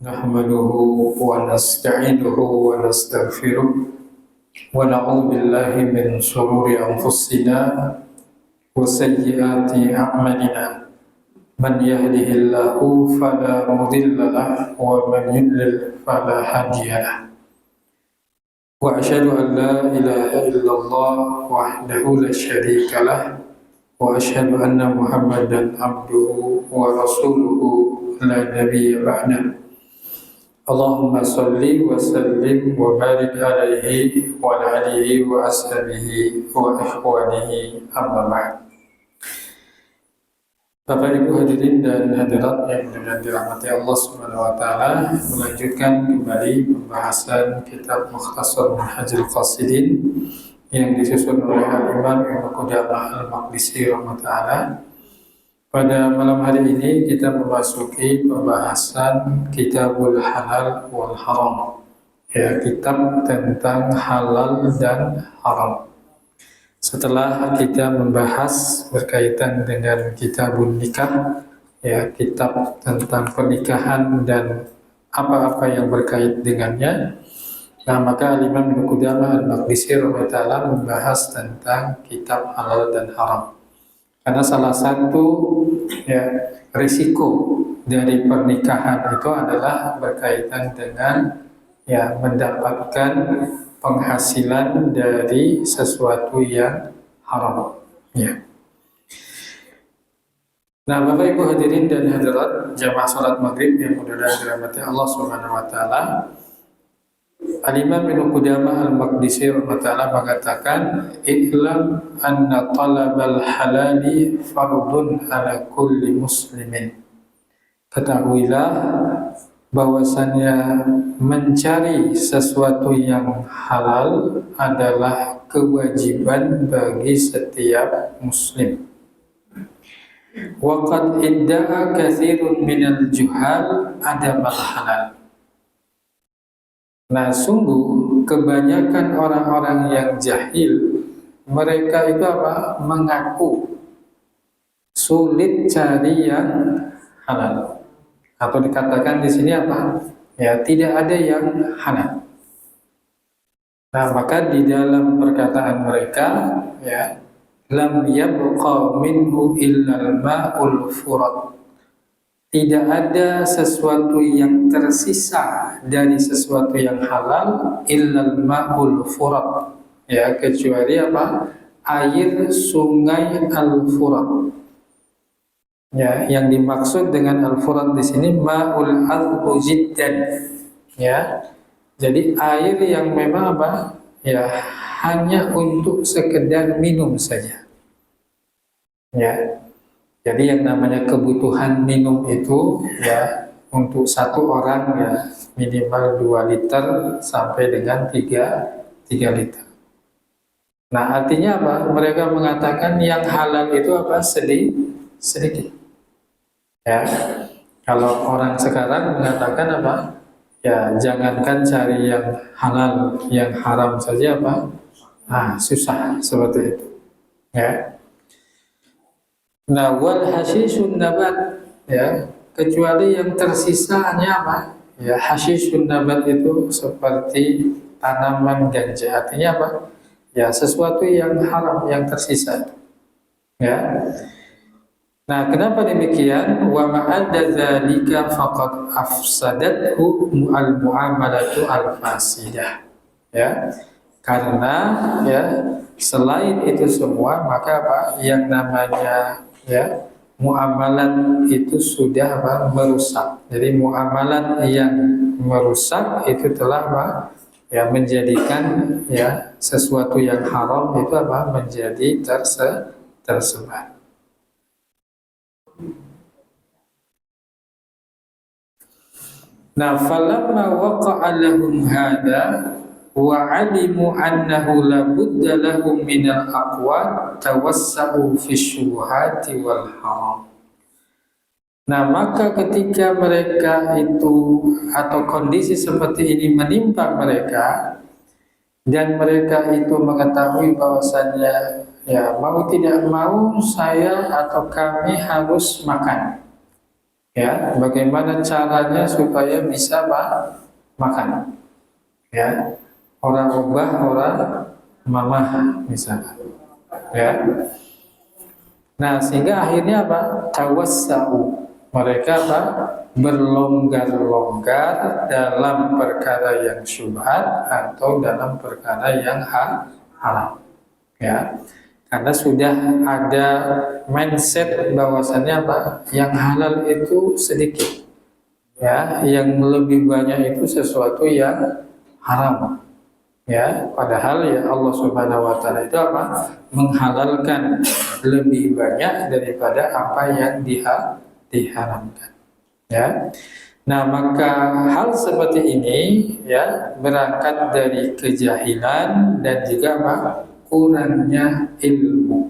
نحمده ونستعينه ونستغفره ونعوذ بالله من شرور أنفسنا وسيئات أعمالنا من يهده الله فلا مضل له ومن يضلل فلا هادي له وأشهد أن لا إله إلا الله وحده لا شريك له وأشهد أن محمدا عبده ورسوله لا نبي بعده اللهم صل وسلم وبارك عليه وعلى آله وأصحابه وإخوانه أما بعد. Bapak Ibu hadirin dan hadirat yang dirahmati Allah Subhanahu wa taala, melanjutkan kembali pembahasan kitab Mukhtasar Minhajul Qasidin yang disusun oleh Al-Imam Ibnu Qudamah Al-Maqdisi rahimahullah. Pada malam hari ini kita memasuki pembahasan Kitabul Halal wal Haram, ya, kitab tentang halal dan haram. Setelah kita membahas berkaitan dengan Kitabun Nikah, ya, kitab tentang pernikahan dan apa-apa yang berkait dengannya, nah maka Imam Ibnu Qudamah Al-Maqdisi rahimahullah membahas tentang kitab halal dan haram. Karena salah satu, ya, risiko dari pernikahan itu adalah berkaitan dengan, ya, mendapatkan penghasilan dari sesuatu yang haram, ya. Nah, Bapak Ibu hadirin dan hadirat jamaah salat maghrib yang mudah-mudahan dirahmati Allah Subhanahu wa taala, Al-Imam Ibnu Qudamah Al-Maqdisi rahimahullah mengatakan, "I'lam anna talabal halali fardun ala kulli muslimin." Ketahuilah bahwasannya mencari sesuatu yang halal adalah kewajiban bagi setiap muslim. Wa qad idda'a katsirun minal juhal adamal halal. Nah, sungguh kebanyakan orang-orang yang jahil, mereka itu apa? Mengaku sulit cari yang halal. Atau dikatakan di sini apa? Ya, tidak ada yang halal. Nah, maka di dalam perkataan mereka, ya, lam yabqa minhu illal ma'ul furat. Tidak ada sesuatu yang tersisa dari sesuatu yang halal illal ma'ul furat, ya, kecuali apa? Air sungai al-furat. Ya, yang dimaksud dengan al-furat di sini ma'ul azbu jiddan, ya. Jadi air yang memang apa? Ya, hanya untuk sekedar minum saja. Ya. Jadi yang namanya kebutuhan minum itu, ya, untuk satu orang, ya, minimal 2 liter sampai dengan 3 liter. Nah, artinya apa? Mereka mengatakan yang halal itu apa? Sedikit. Ya. Kalau orang sekarang mengatakan apa? Ya, jangankan cari yang halal, yang haram saja apa? Susah seperti itu. Ya. Nah, wal hasyisun nabat, ya, kecuali yang tersisa hanya apa? Ya, hasyisun nabat itu seperti tanaman ganja. Artinya apa? Ya, sesuatu yang haram yang tersisa. Ya. Nah, kenapa demikian? Wa ma'adda dzalika faqad afsadathu al-mu'amalatu al-fasidah. Ya. Karena, ya, selain itu semua, maka apa? Yang namanya, ya, muamalat itu sudah apa? Merusak. Jadi muamalat yang merusak itu telah apa? Ya, menjadikan, ya, sesuatu yang haram itu apa? Menjadi tersebar. Nah, falamma waqa'a lahum hada wa 'alimu annahu la budda lahum minal aqwat tawassa'u fi syubhati wal haram. Nah, maka ketika mereka itu atau kondisi seperti ini menimpa mereka dan mereka itu mengetahui bahwasannya, ya, mau tidak mau saya atau kami harus makan. Ya, bagaimana caranya supaya bisa makan? Ya, orang ubah, orang mamah misalnya. Ya, nah sehingga akhirnya apa? Tawassau. Mereka apa? Berlonggar-longgar dalam perkara yang syubhat atau dalam perkara yang haram. Ya, karena sudah ada mindset bahwasannya apa? Yang halal itu sedikit, ya, yang lebih banyak itu sesuatu yang haram. Ya, padahal ya Allah Subhanahu wa taala itu apa? Menghalalkan lebih banyak daripada apa yang diharamkan. Ya. Nah, maka hal seperti ini ya berangkat dari kejahilan dan juga apa? Kurangnya ilmu.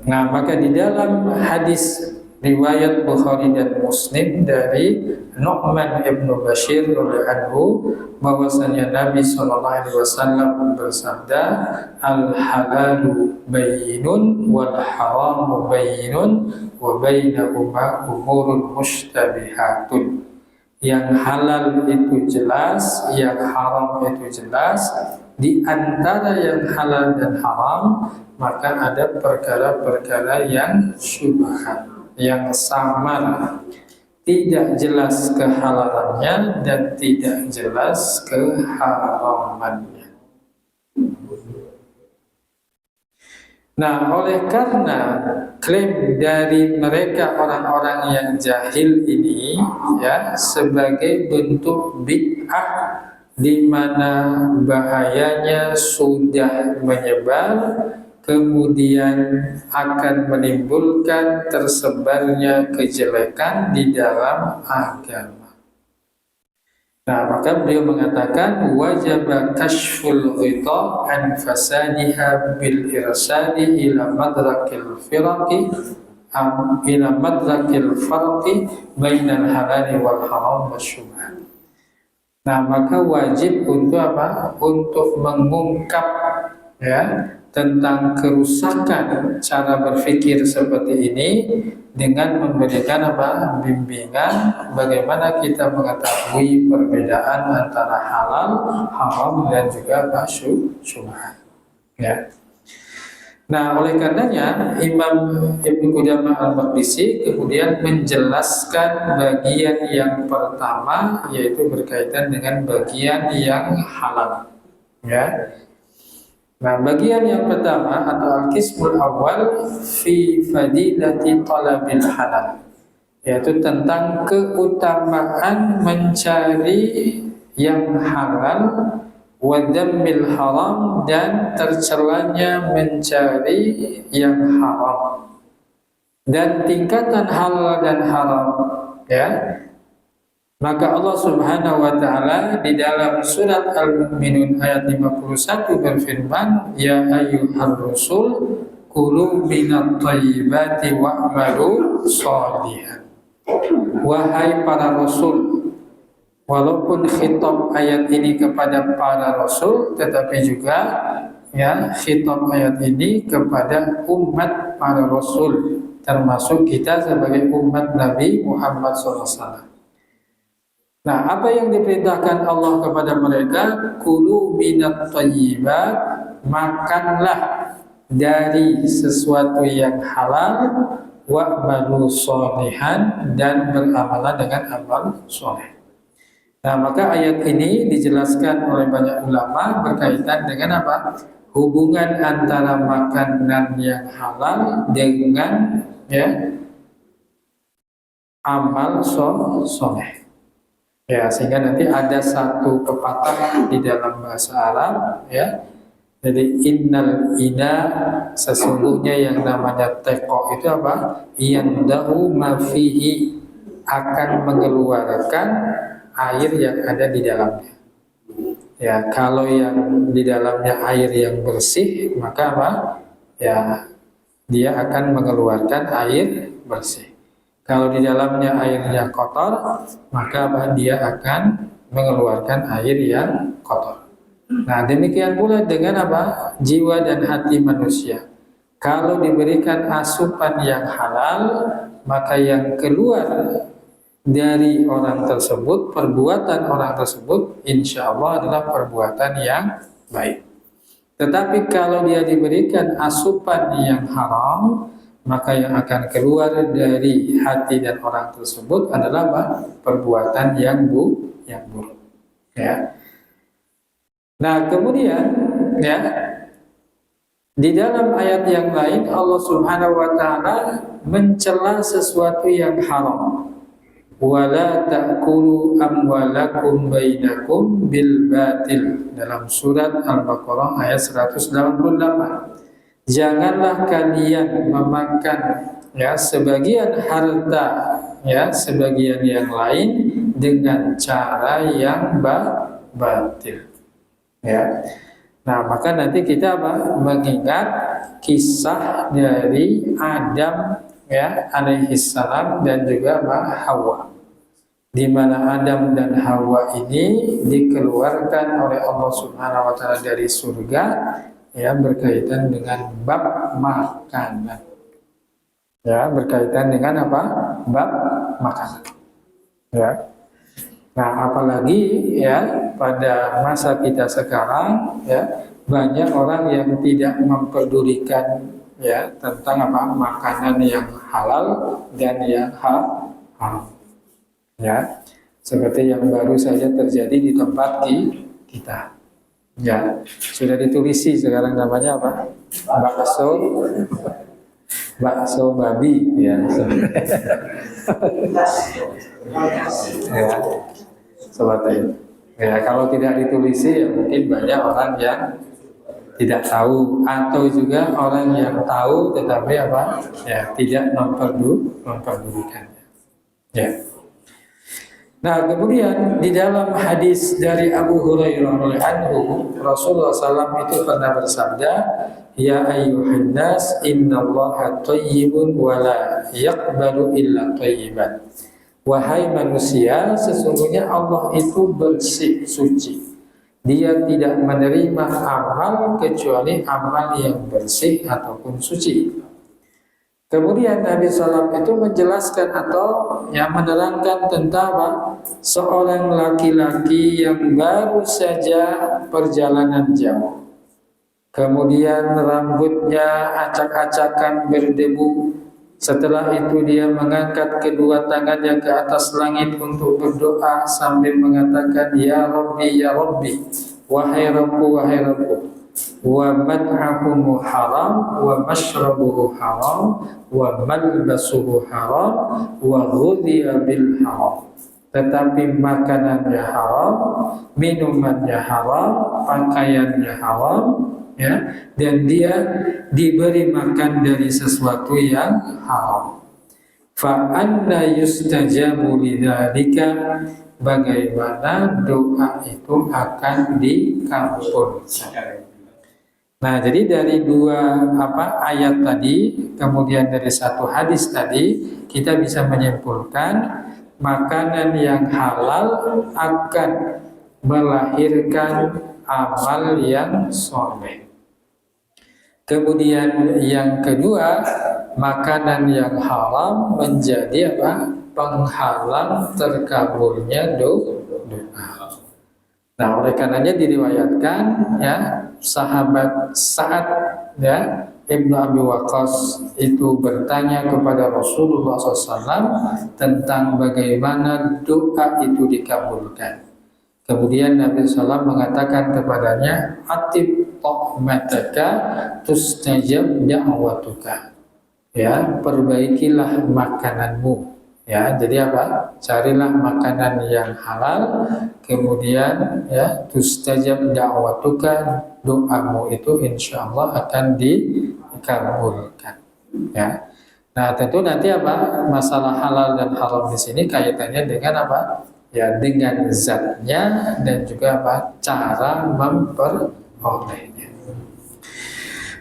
Nah, maka di dalam hadis riwayat Bukhari dan Muslim dari Nu'man ibnu Bashir radhiyallahu anhu bahwasanya Nabi sallallahu alaihi wasallam bersabda, al halalu bayyinun wal haramu bayyinun wa bainahuma umurun mushtabihatun. Yang halal itu jelas, yang haram itu jelas. Di antara yang halal dan haram, maka ada perkara-perkara yang syubhat, yang samar, tidak jelas kehalalannya dan tidak jelas keharamannya. Nah, oleh karena klaim dari mereka orang-orang yang jahil ini ya sebagai bentuk bid'ah di mana bahayanya sudah menyebar, kemudian akan menimbulkan tersebarnya kejelekan di dalam agama. Nah, maka beliau mengatakan wajib kashful ghita an fasadiha bil irsadi ila madrakil firaqi ila madrakil farqi bainal halali wal haram wasyubhat. Nah, maka wajib untuk apa? Untuk mengungkap ya tentang kerusakan cara berpikir seperti ini dengan memberikan apa? Bimbingan bagaimana kita mengetahui perbedaan antara halal, haram dan juga syubhat. Ya. Nah, oleh karenanya Imam Ibnu Qudamah al-Maqdisi kemudian menjelaskan bagian yang pertama yaitu berkaitan dengan bagian yang halal. Ya. Nah, bagian yang pertama atau al-qismul awal fi fadilati talabil halal, yaitu tentang keutamaan mencari yang halal wa dhammil haram dan tercelanya mencari yang haram. Dan tingkatan halal dan haram ya. Maka Allah Subhanahu wa taala di dalam surat Al-Mu'minun ayat 51 berfirman, ya ayyuhar rusul kulu minat thayyibati wa'malu shalihan. Wahai para rasul, walaupun khitab ayat ini kepada para rasul, tetapi juga ya khitab ayat ini kepada umat para rasul, termasuk kita sebagai umat Nabi Muhammad SAW. Nah, apa yang diperintahkan Allah kepada mereka? Kulu minat thayyibat, makanlah dari sesuatu yang halal, wa'malu sholihan, dan beramalah dengan amal soleh. Nah, maka ayat ini dijelaskan oleh banyak ulama berkaitan dengan apa? Hubungan antara makanan yang halal dengan ya amal soleh. Ya, sehingga nanti ada satu pepatah di dalam bahasa Arab ya. Jadi innal ina, sesungguhnya yang namanya teko itu apa? Yandahu ma fihi, akan mengeluarkan air yang ada di dalamnya. Ya, kalau yang di dalamnya air yang bersih, maka apa? Ya, dia akan mengeluarkan air bersih. Kalau di dalamnya airnya kotor, maka apa? Dia akan mengeluarkan air yang kotor. Nah, demikian pula dengan apa? Jiwa dan hati manusia. Kalau diberikan asupan yang halal, maka yang keluar dari orang tersebut, perbuatan orang tersebut, insya Allah adalah perbuatan yang baik. Tetapi kalau dia diberikan asupan yang haram, maka yang akan keluar dari hati dan orang tersebut adalah perbuatan yang buruk. Ya. Nah kemudian ya di dalam ayat yang lain Allah Subhanahu wa taala mencela sesuatu yang haram. Wala ta'kulu amwalakum bainakum bil batil, dalam surat Al-Baqarah ayat 188. Janganlah kalian memakan ya sebagian harta ya sebagian yang lain dengan cara yang batil. Ya. Nah, maka nanti kita mengingat kisah dari Adam ya alaihissalam dan juga Hawa, di mana Adam dan Hawa ini dikeluarkan oleh Allah Subhanahu wa taala dari surga ya berkaitan dengan bab makanan. Ya, berkaitan dengan apa? Bab makanan. Ya. Nah, apalagi ya pada masa kita sekarang ya banyak orang yang tidak memperdulikan ya tentang makanan yang halal dan yang haram. Ya, seperti yang baru saja terjadi di tempat kita. Ya, sudah ditulisi sekarang namanya apa? Bakso babi ya. Ya. Seperti itu. Ya, kalau tidak ditulisi ya mungkin banyak orang yang tidak tahu atau juga orang yang tahu tetapi ya tidak memperdulikannya. Ya. Nah kemudian di dalam hadis dari Abu Hurairah radhiyallahu anhu Rasulullah SAW itu pernah bersabda, ya ayyuhan nas innallaha thayyibun wa la yaqbalu illa thayyiban. Wahai manusia, sesungguhnya Allah itu bersih, suci. Dia tidak menerima amal kecuali amal yang bersih ataupun suci. Kemudian Nabi SAW itu menjelaskan atau yang menerangkan tentang seorang laki-laki yang baru saja perjalanan jauh. Kemudian rambutnya acak-acakan berdebu. Setelah itu dia mengangkat kedua tangannya ke atas langit untuk berdoa sambil mengatakan, ya Rabbi, wahai Rabbu, wahai Rabbu. Wa mat'amuhu haram, wa mashrabuhu haram, wa malbasuhu haram, wa ghudhiya bil haram. Tetapi makanannya haram, minumannya haram, pakaiannya haram, ya, dan dia diberi makan dari sesuatu yang haram. Fa anna yustajabu lidzalika, bagaimana doa itu akan dikabulkan. Nah, jadi dari dua ayat tadi, kemudian dari satu hadis tadi, kita bisa menyimpulkan makanan yang halal akan melahirkan amal yang soleh. Kemudian yang kedua, makanan yang haram menjadi penghalang terkabulnya doa. Nah, oleh karenanya diriwayatkan ya sahabat Sa'ad ya Ibnu Abi Waqqas itu bertanya kepada Rasulullah SAW tentang bagaimana doa itu dikabulkan. Kemudian Nabi SAW mengatakan kepadanya, atib tohmataka tustajab da'watuka. Ya, perbaikilah makananmu. Ya, jadi carilah makanan yang halal, kemudian ya tustajab da'watuka, doamu itu insya Allah akan dikabulkan. Ya. Nah, tentu nanti masalah halal dan haram di sini kaitannya dengan ya, dengan zatnya dan juga cara memperolehnya.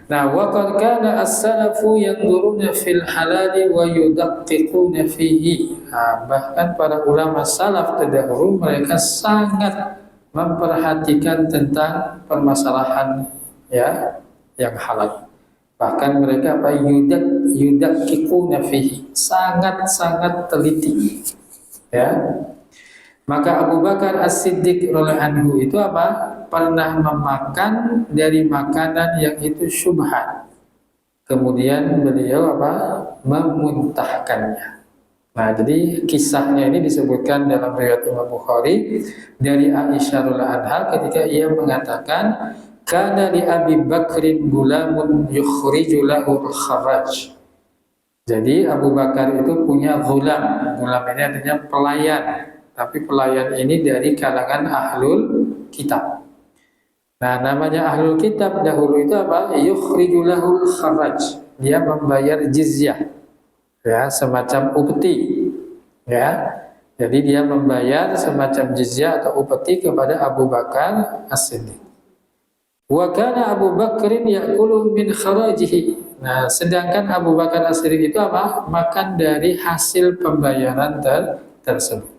Nah, wa qad kana as-salafu yanzuruna fil halali wa yudaqqiquna fihi. Bahkan para ulama salaf terdahulu mereka sangat memperhatikan tentang permasalahan ya yang halal. Bahkan mereka yudakikuna fihi, sangat-sangat teliti. Ya. Maka Abu Bakar As-Siddiq radhiyallahu anhu itu pernah memakan dari makanan yang itu syubhat. Kemudian beliau memuntahkannya. Nah, jadi kisahnya ini disebutkan dalam riwayat Imam Bukhari dari Aisyah radhiyallahu anha ketika ia mengatakan, kana li Abi Bakrin gulamun yukhriju lahu al-kharaj. Jadi Abu Bakar itu punya gulam. Gulam ini artinya pelayan, tapi pelayan ini dari kalangan ahlul kitab. Nah, namanya ahlul kitab dahulu itu yukhriju lahu al-kharaj. Dia membayar jizyah. Ya, semacam upeti, ya. Jadi dia membayar semacam jizyah atau upeti kepada Abu Bakar As-Siddiq. Wa kana Abu Bakrin ya'kulu min kharajihi. Nah, sedangkan Abu Bakar As-Siddiq itu makan dari hasil pembayaran tersebut.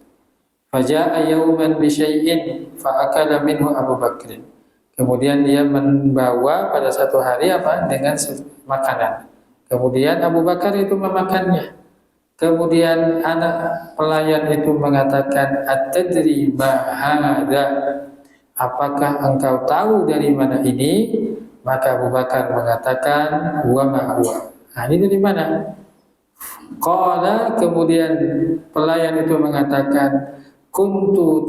Faja'a yawman bi syai'in fa akala minhu Abu Bakrin. Kemudian dia membawa pada satu hari dengan makanan. Kemudian Abu Bakar itu memakannya. Kemudian anak pelayan itu mengatakan, "At-tadri ma hadza?" Apakah engkau tahu dari mana ini? Maka Abu Bakar mengatakan, "Wa ma huwa." Nah, ini dari mana? Qala, kemudian pelayan itu mengatakan, "Kuntu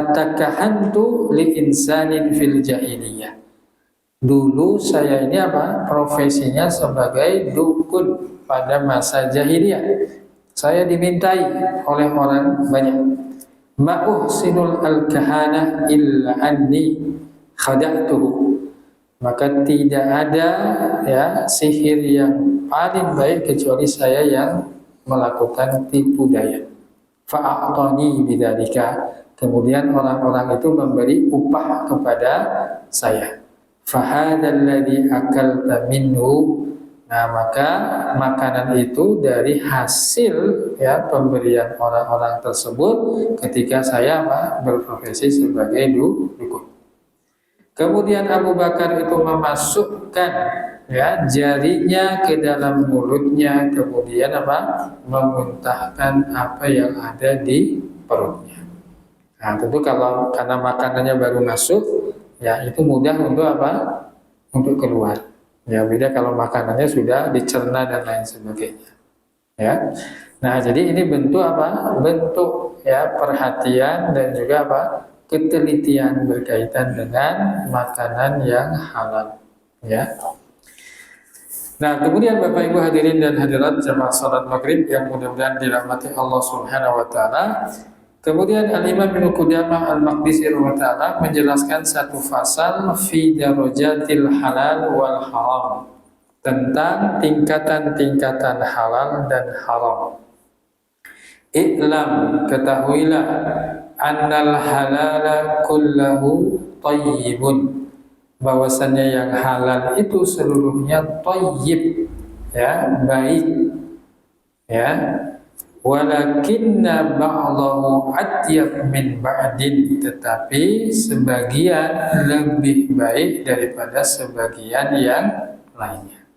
takahantu li insanin fil jahiliyah." Dulu saya ini profesinya sebagai dukun pada masa jahiliyah. Saya dimintai oleh orang banyak. Ma'uhsinul al-kahanah illa anni khada'tuhu. Maka tidak ada sihir yang paling baik kecuali saya yang melakukan tipu daya. Fa'atani bidzalika. Kemudian orang-orang itu memberi upah kepada saya. Fahadal ladzi akalta minhu. Nah, maka makanan itu dari hasil pemberian orang-orang tersebut ketika saya berprofesi sebagai dukun. Kemudian Abu Bakar itu memasukkan jarinya ke dalam mulutnya, kemudian memuntahkan apa yang ada di perutnya. Nah, tentu karena makanannya baru masuk, itu mudah untuk untuk keluar. Ya, beda kalau makanannya sudah dicerna dan lain sebagainya. Ya. Nah, jadi ini bentuk bentuk perhatian dan juga ketelitian berkaitan dengan makanan yang halal. Ya. Nah, kemudian Bapak Ibu hadirin dan hadirat jamaah salat maghrib yang mudah-mudahan dirahmati Allah Subhanahu wa taala. Kemudian Al-Imam Ibnu Qudamah Al-Maqdisi rahimahullah menjelaskan satu fasal fi darajatil halal wal haram, tentang tingkatan-tingkatan halal dan haram. I'lam, ketahuilah, annal halala kullahu tayyibun, bahwasannya yang halal itu seluruhnya tayyib, baik, walakinna ba'dahu atyab min ba'din, tetapi sebagian lebih baik daripada sebagian yang lainnya.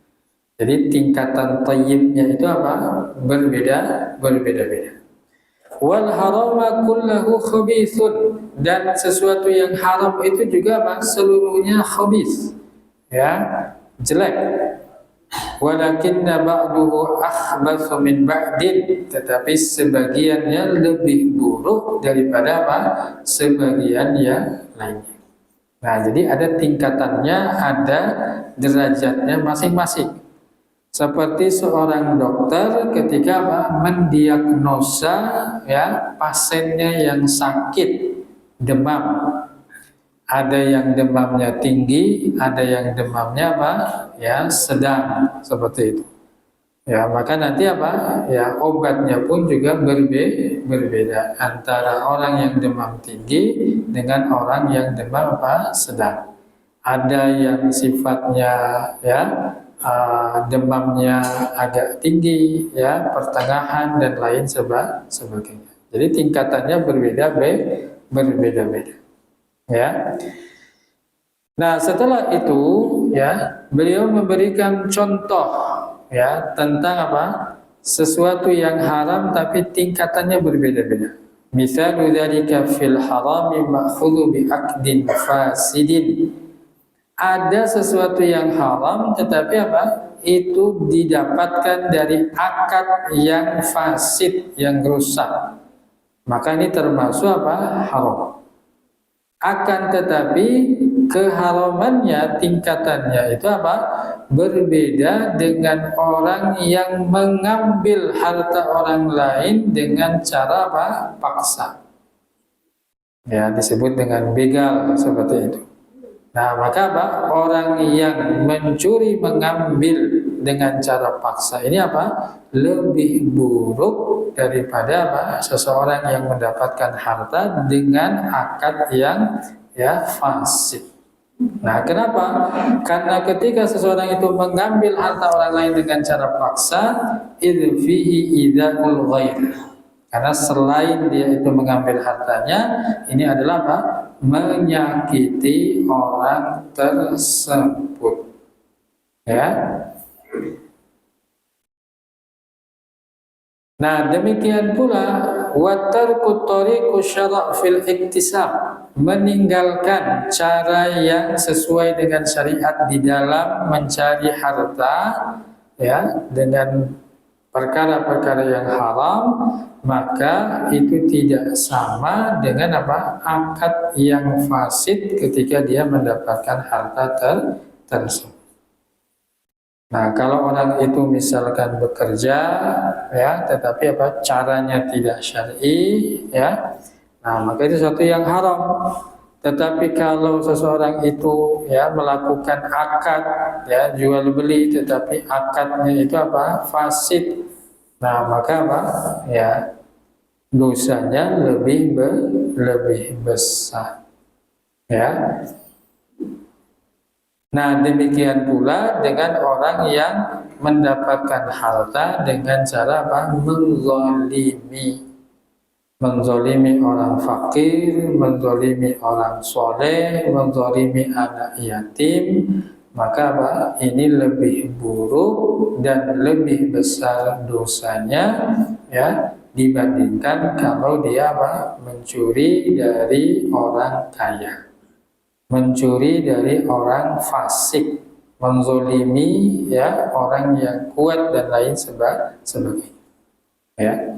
Jadi tingkatan tayyibnya itu berbeda-beda. Wal harama kullahu khabithun, dan sesuatu yang haram itu juga seluruhnya khabith, jelek. Walakinna ba'duhu akhbathu min ba'din, tetapi sebagiannya lebih buruk daripada sebagian yang lainnya. Nah, jadi ada tingkatannya, ada derajatnya masing-masing. Seperti seorang dokter ketika mendiagnosa pasiennya yang sakit demam. Ada yang demamnya tinggi, ada yang demamnya sedang, seperti itu. Maka nanti obatnya pun juga berbeda antara orang yang demam tinggi dengan orang yang demam sedang. Ada yang sifatnya demamnya agak tinggi, pertengahan dan lain sebagainya. Jadi tingkatannya berbeda-beda. Nah, setelah itu ya, beliau memberikan contoh ya tentang apa? Sesuatu yang haram tapi tingkatannya berbeda-beda. Misalu dzalika fil harami ma'khudhu bi aqdin fasidin. Ada sesuatu yang haram tetapi apa? Itu didapatkan dari akad yang fasid, yang rusak. Maka ini termasuk apa? Haram. Akan tetapi keharamannya, tingkatannya itu apa? Berbeda dengan orang yang mengambil harta orang lain dengan cara apa? Paksa. Ya, disebut dengan begal seperti itu. Nah, maka apa? Orang yang mencuri mengambil dengan cara paksa ini apa? Lebih buruk daripada apa? Seseorang yang mendapatkan harta dengan akad yang ya fasid. Nah, kenapa? Karena ketika seseorang itu mengambil harta orang lain dengan cara paksa, idfihi idzaul ghair. Karena selain dia itu mengambil hartanya, ini adalah apa? Menyakiti orang tersebut. Ya. Nah, demikian pula wa tarku tariqu syara' fil iktisab, meninggalkan cara yang sesuai dengan syariat di dalam mencari harta ya dengan perkara-perkara yang haram, maka itu tidak sama dengan apa? Akad yang fasid ketika dia mendapatkan harta tersebut. Nah, kalau orang itu misalkan bekerja ya, tetapi apa? Caranya tidak syar'i ya. Nah, maka itu sesuatu yang haram. Tetapi kalau seseorang itu ya melakukan akad ya jual beli, tetapi akadnya itu apa? Fasid. Nah, maka apa? Ya dosanya lebih besar. Ya. Nah, demikian pula dengan orang yang mendapatkan harta dengan cara apa? Menzalimi orang fakir, menzalimi orang soleh, menzalimi anak yatim, maka apa? Ini lebih buruk dan lebih besar dosanya ya dibandingkan kalau dia apa? Mencuri dari orang kaya, mencuri dari orang fasik, menzolimi ya orang yang kuat dan lain sebagainya. Ya.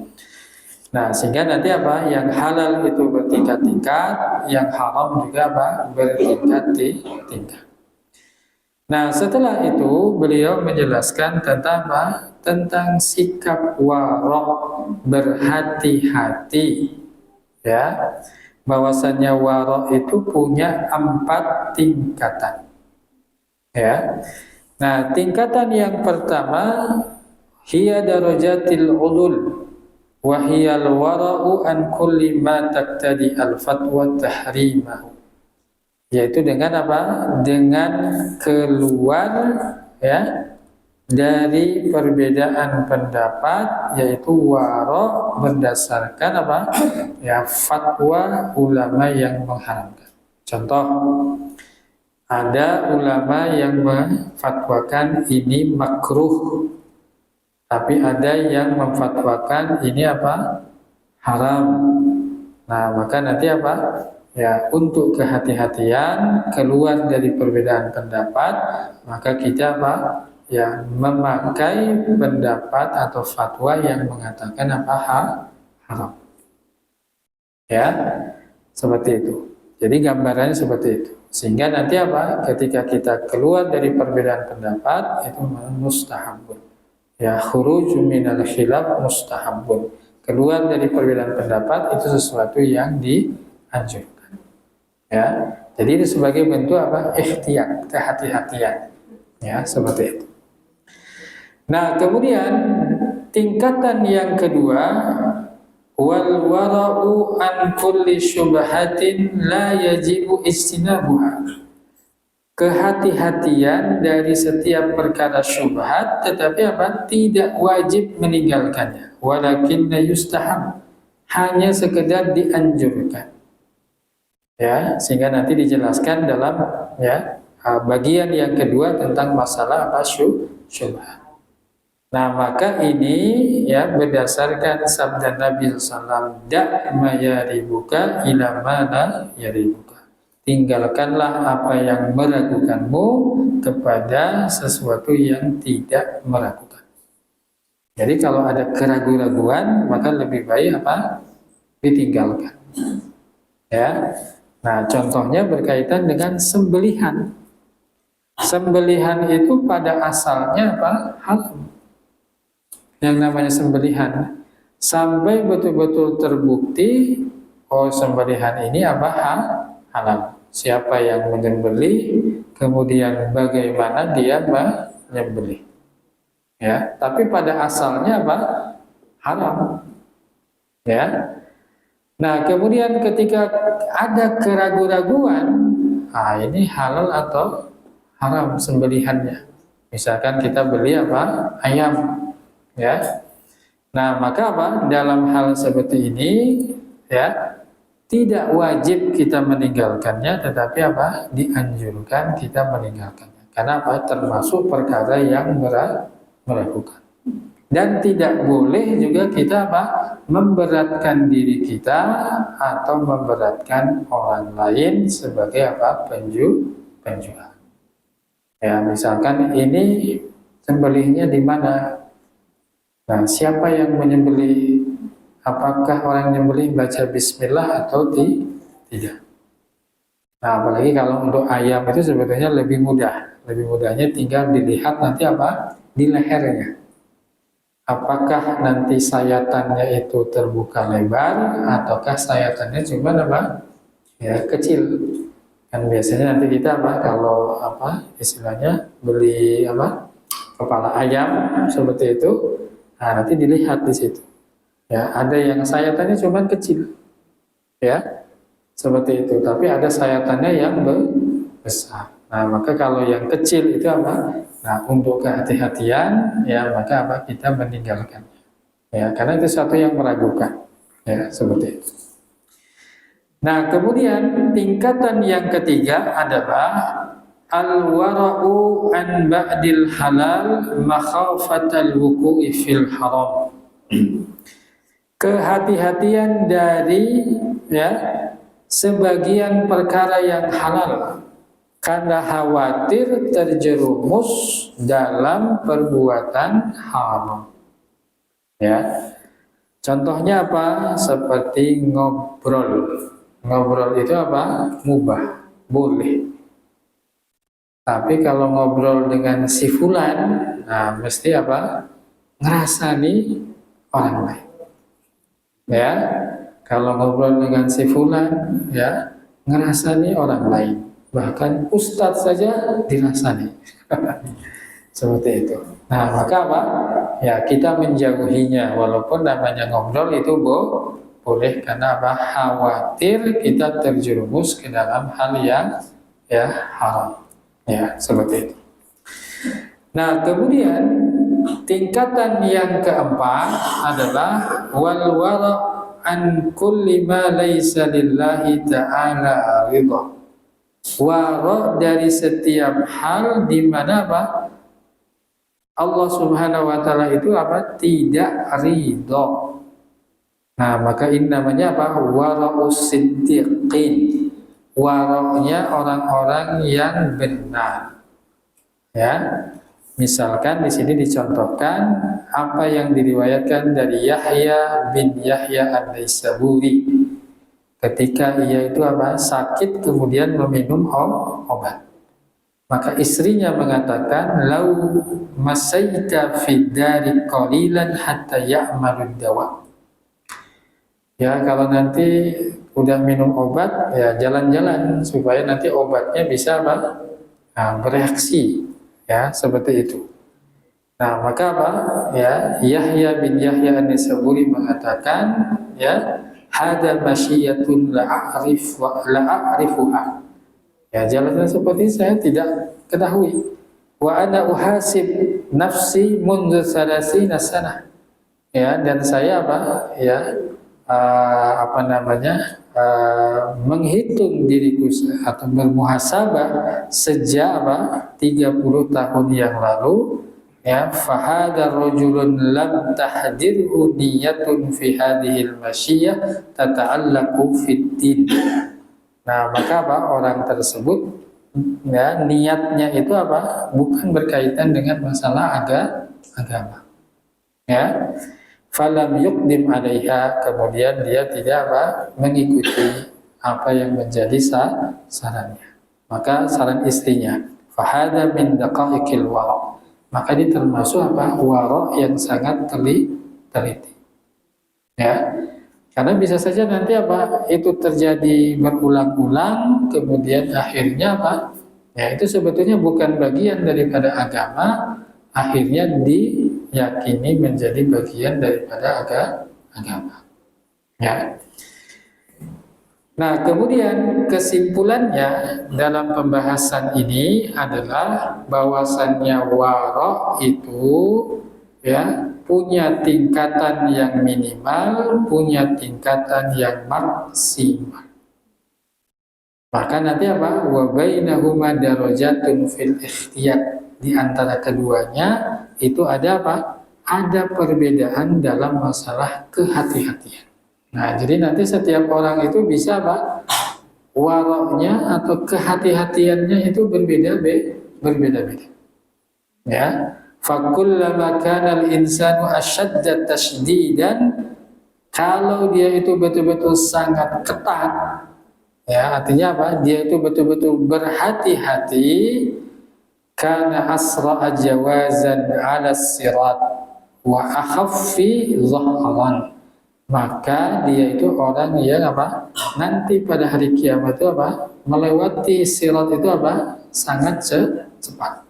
Nah, sehingga nanti apa? Yang halal itu bertingkat-tingkat, yang haram juga apa? Bertingkat-tingkat. Nah, setelah itu beliau menjelaskan tentang apa? Tentang sikap warok, berhati-hati. Ya. Bahwasannya warok itu punya 4 tingkatan. Ya. Nah, tingkatan yang pertama hiya darajatil udul wa hiyal wara'u an kulli ma taqtadi al fatwa tahrimahu. Yaitu dengan apa? Dengan keluar ya dari perbedaan pendapat, yaitu waro berdasarkan apa? Ya fatwa ulama yang mengharamkan. Contoh, ada ulama yang memfatwakan ini makruh, tapi ada yang memfatwakan ini apa? Haram. Nah, maka nanti apa? Ya, untuk kehati-hatian keluar dari perbedaan pendapat, maka kita apa? Ya, memakai pendapat atau fatwa yang mengatakan apa? Haram. Ya, seperti itu. Jadi gambarannya seperti itu. Sehingga nanti apa? Ketika kita keluar dari perbedaan pendapat, itu mustahabun. Ya, khuruju minal khilaf mustahabun. Keluar dari perbedaan pendapat itu sesuatu yang dianjurkan. Ya, jadi itu sebagai bentuk apa? Ikhtiyat, kehati-hatian. Ya, seperti itu. Nah, kemudian tingkatan yang kedua, wal wara'u an kulli syubhatin la yajibu ijtinabuha. Kehati-hatian dari setiap perkara syubhat, tetapi apa? Tidak wajib meninggalkannya. Walakinna yustahab, hanya sekedar dianjurkan. Ya, sehingga nanti dijelaskan dalam ya bagian yang kedua tentang masalah apa syubhat. Nah, maka ini ya berdasarkan sabda Nabi SAW, dak ma yaribuka ila ma la yaribuka. Tinggalkanlah apa yang meragukanmu kepada sesuatu yang tidak meragukan. Jadi kalau ada keraguan-raguan, maka lebih baik apa? Ditinggalkan. Ya. Nah, contohnya berkaitan dengan sembelihan. Sembelihan itu pada asalnya apa? Haram. Yang namanya sembelihan sampai betul-betul terbukti sembelihan ini apa? Halal. Siapa yang menyembelih, kemudian bagaimana dia menyembelih. Ya, tapi pada asalnya apa? Haram. Ya. Nah, kemudian ketika ada keraguan-raguan, ini halal atau haram sembelihannya. Misalkan kita beli apa? Ayam. Ya. Nah, maka apa? Dalam hal seperti ini ya, tidak wajib kita meninggalkannya, tetapi apa? Dianjurkan kita meninggalkannya. Karena apa? Termasuk perkara yang meragukan. Dan tidak boleh juga kita apa? Memberatkan diri kita atau memberatkan orang lain sebagai apa? Penjual. Ya, misalkan ini sembelihnya di mana? Nah, siapa yang menyembelih? Apakah orang menyembelih baca bismillah atau tidak? Nah, apalagi kalau untuk ayam itu sebetulnya lebih mudah. Lebih mudahnya tinggal dilihat nanti apa? Di lehernya. Apakah nanti sayatannya itu terbuka lebar ataukah sayatannya cuma apa? Ya, kecil. Kan biasanya nanti kita apa? Kalau apa? Istilahnya beli apa? Kepala ayam seperti itu. Nah, nanti dilihat di situ. Ya, ada yang sayatannya cuma kecil. Ya. Seperti itu. Tapi ada sayatannya yang besar. Nah, maka kalau yang kecil itu apa? Nah, untuk kehati-hatian ya maka apa? Kita meninggalkannya. Ya, karena itu satu yang meragukan. Ya, seperti itu. Nah, kemudian tingkatan yang ketiga adalah al-wara'u an ba'dil halal makhafatal wuku'i fil haram. Kehati-hatian dari ya sebagian perkara yang halal karena khawatir terjerumus dalam perbuatan haram. Ya. Contohnya apa? Seperti ngobrol. Ngobrol itu apa? Mubah, boleh. Tapi kalau ngobrol dengan si fulan, nah mesti apa? Ngerasani orang lain. Ya, kalau ngobrol dengan si fulan, ya ngerasani orang lain. Bahkan ustadz saja dirasani. Seperti itu. Nah, maka apa? Ya, kita menjauhinya. Walaupun namanya ngobrol itu boleh karena apa? Khawatir kita terjerumus ke dalam hal yang ya haram. Ya, seperti itu. Nah, kemudian tingkatan yang keempat adalah wal wara' an kulli ma laysa lillahi ta'ala ridha. Wara' dari setiap hal di mana apa? Allah Subhanahu wa taala itu apa? Tidak ridha. Nah, maka ini namanya apa? Wara'us siddiqin. Wara'nya orang-orang yang benar. Ya. Misalkan di sini dicontohkan apa yang diriwayatkan dari Yahya bin Yahya An-Naisaburi ketika ia itu apa? Sakit kemudian meminum obat. Maka istrinya mengatakan lau masaita fid dari qalilan hatta ya'malud dawa. Ya, kalau nanti udah minum obat ya jalan-jalan supaya nanti obatnya bisa apa? Nah, bereaksi ya seperti itu. Nah, maka apa? Ya, Yahya bin Yahya An-Naisaburi mengatakan ya hada masyiyatun la'arif wa la'arifuha. Ya, jalan seperti saya tidak ketahui. Wa ana uhasib nafsi mundu salasina sanah. Ya, dan saya apa? Ya, menghitung diriku atau bermuhasabah sejak 30 tahun yang lalu, ya, fahadar rajulun lam tahdirhu niyatun fi hadhil masyiyah tata'allaqu fid din. Nah, maka orang tersebut, ya, niatnya itu bukan berkaitan dengan masalah agama, ya. Falam yuqdim 'alaiha, kemudian dia tidak mengikuti apa yang menjadi sarannya. Maka saran istrinya, fahada min daqaiqil wara', maka ini termasuk wara' yang sangat teliti, ya. Karena bisa saja nanti itu terjadi berulang-ulang, kemudian akhirnya ya, itu sebetulnya bukan bagian daripada agama, akhirnya diyakini menjadi bagian daripada agama, ya. Nah, kemudian kesimpulannya dalam pembahasan ini adalah bahwasannya wara' itu, ya, punya tingkatan yang minimal, punya tingkatan yang maksimal. Maka nanti wa bainahuma darajatun fil ikhtiyar, di antara keduanya itu ada ada perbedaan dalam masalah kehati-hatian. Nah, jadi nanti setiap orang itu bisa waroknya atau kehati-hatiannya itu berbeda-beda. Ya. Fakullama kana al-insanu ashadda tashdidan, kalau dia itu betul-betul sangat ketat, ya, artinya dia itu betul-betul berhati-hati, kana asra'a jawazan 'ala sirat wa akhaffi dhahran, maka dia itu orang yang nanti pada hari kiamat itu melewati sirat itu sangat cepat.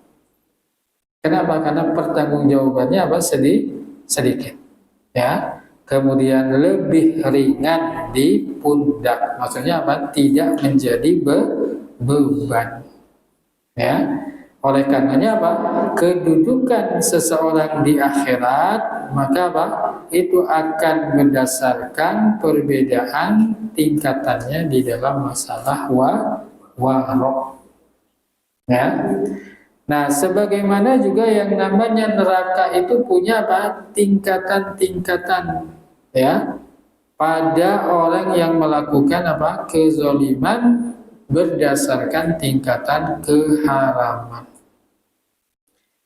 Kenapa? Karena pertanggungjawabannya sedikit, ya. Kemudian lebih ringan di pundak, maksudnya tidak menjadi beban, ya. Oleh karenanya kedudukan seseorang di akhirat, maka itu akan berdasarkan perbedaan tingkatannya di dalam masalah wara', ya. Nah, sebagaimana juga yang namanya neraka itu punya tingkatan-tingkatan, ya, pada orang yang melakukan kezaliman berdasarkan tingkatan keharaman.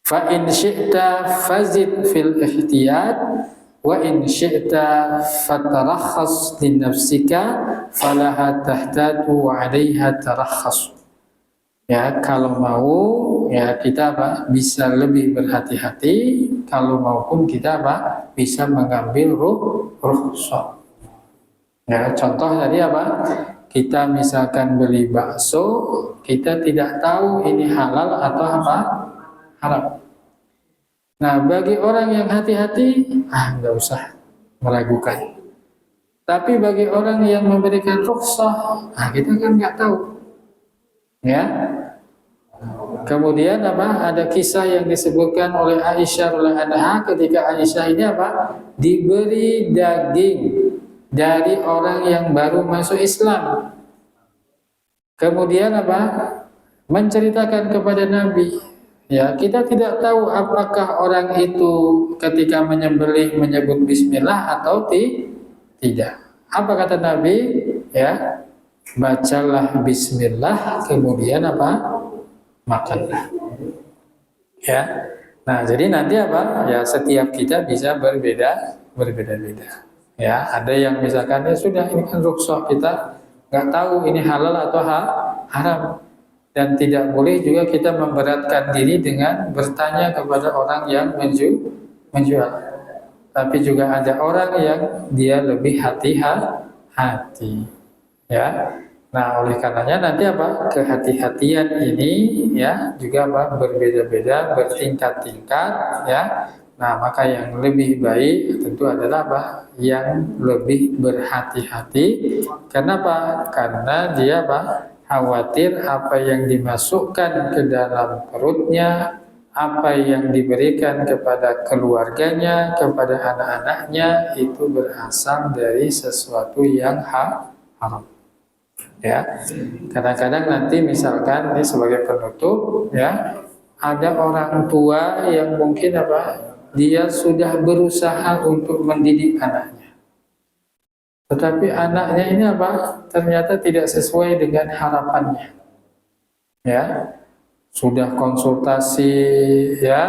Fa in syi'ta fazid fil ihtiyat wa in syi'ta fatarakhas li nafsika falaha tahtatu wa 'alaiha tarakhas. Ya, kalau mau, ya, kita bisa lebih berhati-hati, kalau mau pun kita bisa mengambil rukhsah. Ya, contoh tadi kita misalkan beli bakso, kita tidak tahu ini halal atau haram. Nah, bagi orang yang hati-hati, nggak usah meragukan. Tapi bagi orang yang memberikan rukhsah, kita kan nggak tahu, ya. Kemudian ada kisah yang disebutkan oleh Aisyah radhiyallahu anha, ketika Aisyah ini diberi daging dari orang yang baru masuk Islam. Kemudian menceritakan kepada Nabi, ya, kita tidak tahu apakah orang itu ketika menyembelih menyebut bismillah atau tidak. Apa kata Nabi? Ya, bacalah bismillah, kemudian makanlah. Ya. Nah, jadi nanti ya, setiap kita bisa berbeda-beda. Ya, ada yang misalkan ya sudah, ini kan rukhsah, kita nggak tahu ini halal atau haram, dan tidak boleh juga kita memberatkan diri dengan bertanya kepada orang yang menjual. Tapi juga ada orang yang dia lebih hati-hati, ya. Nah, oleh karenanya nanti kehati-hatian ini, ya, juga berbeda-beda, bertingkat-tingkat, ya. Nah, maka yang lebih baik tentu adalah yang lebih berhati-hati. Kenapa? Karena dia khawatir apa yang dimasukkan ke dalam perutnya apa yang diberikan kepada keluarganya, kepada anak-anaknya itu berasal dari sesuatu yang haram. Ya, kadang-kadang nanti misalkan ini sebagai penutup, ya, ada orang tua yang mungkin dia sudah berusaha untuk mendidik anaknya, tetapi anaknya ini ternyata tidak sesuai dengan harapannya. Ya, sudah konsultasi, ya,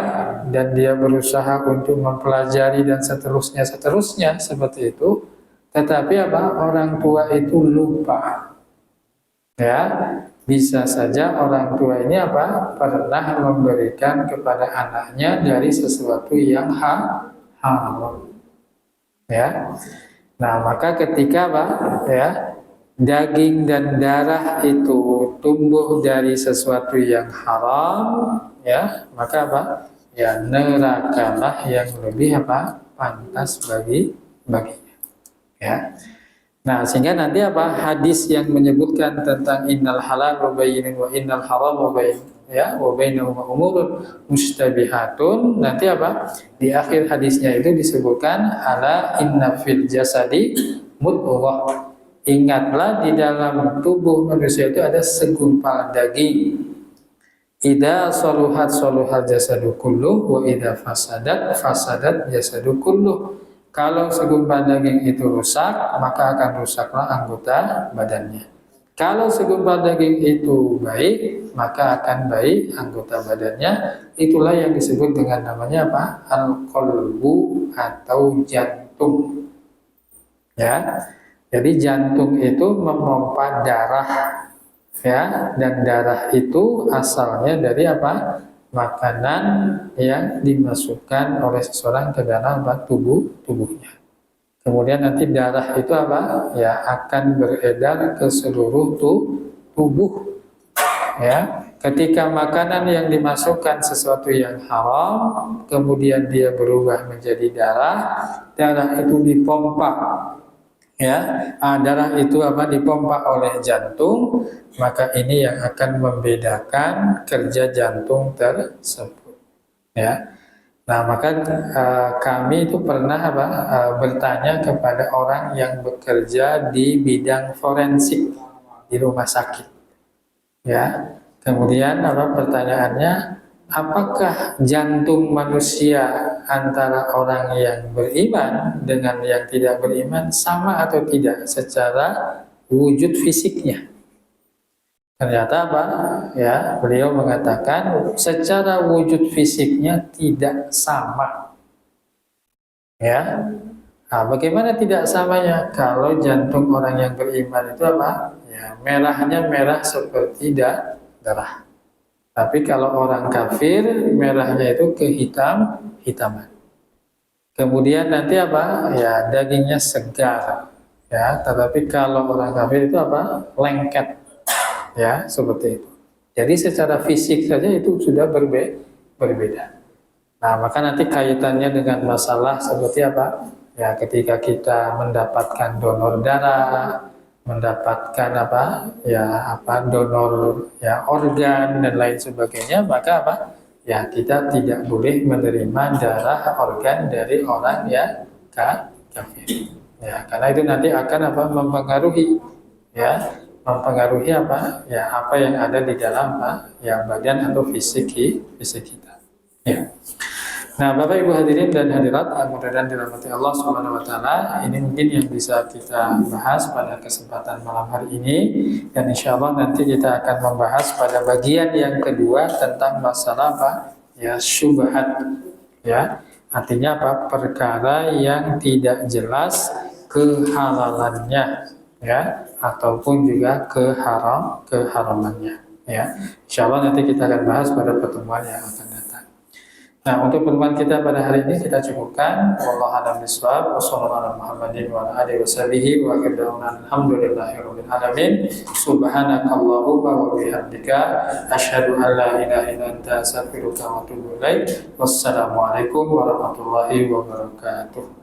dan dia berusaha untuk mempelajari dan seterusnya seperti itu, tetapi orang tua itu lupa. Ya, bisa saja orang tua ini pernah memberikan kepada anaknya dari sesuatu yang haram. Ya. Nah, maka ketika ya, daging dan darah itu tumbuh dari sesuatu yang haram, ya, maka ya, nerakalah yang lebih pantas baginya. Ya. Nah, sehingga nanti hadis yang menyebutkan tentang innal halal bayyinun wa innal haram bayyin, ya, wa bainahuma umurun mustabihatun, nanti di akhir hadisnya itu disebutkan ala inna fil jasadi mudghah. Ingatlah di dalam tubuh manusia itu ada segumpal daging. Idza saluhat saluhal jasadu kulluh wa idza fasadat jasadu kulluh. Kalau segumpal daging itu rusak, maka akan rusaklah anggota badannya. Kalau segumpal daging itu baik, maka akan baik anggota badannya. Itulah yang disebut dengan namanya al-qalbu atau jantung. Ya. Jadi jantung itu memompa darah, ya, dan darah itu asalnya dari makanan yang dimasukkan oleh seseorang ke dalam tubuhnya. Kemudian nanti darah itu ya, akan beredar ke seluruh tubuh. Ya, ketika makanan yang dimasukkan sesuatu yang haram, kemudian dia berubah menjadi darah itu dipompa. Ya, darah itu dipompa oleh jantung, maka ini yang akan membedakan kerja jantung tersebut. Ya, nah maka kami itu pernah bertanya kepada orang yang bekerja di bidang forensik di rumah sakit. Ya, kemudian pertanyaannya, apakah jantung manusia antara orang yang beriman dengan yang tidak beriman sama atau tidak secara wujud fisiknya? Ternyata ya, beliau mengatakan secara wujud fisiknya tidak sama. Ya, nah, bagaimana tidak samanya? Kalau jantung orang yang beriman itu ya, merahnya merah seperti darah. Tapi kalau orang kafir, merahnya itu hitaman. Kemudian nanti ya, dagingnya segar. Ya, tetapi kalau orang kafir itu lengket. Ya, seperti itu. Jadi secara fisik saja itu sudah berbeda. Nah, maka nanti kaitannya dengan masalah seperti ya, ketika kita mendapatkan donor darah, mendapatkan donor ya, organ dan lain sebagainya, maka ya, kita tidak boleh menerima darah organ dari orang yang kafir. Ya, karena itu nanti akan mempengaruhi ya, ya, apa yang ada di dalam ya, badan atau fisik kita. Ya. Nah, Bapak Ibu hadirin dan hadirat yang mudah-mudahan dirahmati Allah Subhanahu wa taala, ini mungkin yang bisa kita bahas pada kesempatan malam hari ini, dan insya Allah nanti kita akan membahas pada bagian yang kedua tentang masalah ya, syubhat. Ya, artinya perkara yang tidak jelas kehalalannya, ya, ataupun juga keharamannya. Ya, insya Allah nanti kita akan bahas pada pertemuan yang akan datang. Nah, untuk pertemuan kita pada hari ini kita cukupkan. Wallahu a'lam bishawab. Wassallallahu Muhammadin wa ala alihi washabihi wa alhamdulillahirabbil alamin. Subhanakallahumma wa bihamdika asyhadu an la ilaha illa anta astaghfiruka wa atubu ilaik. Wassalamualaikum warahmatullahi wabarakatuh.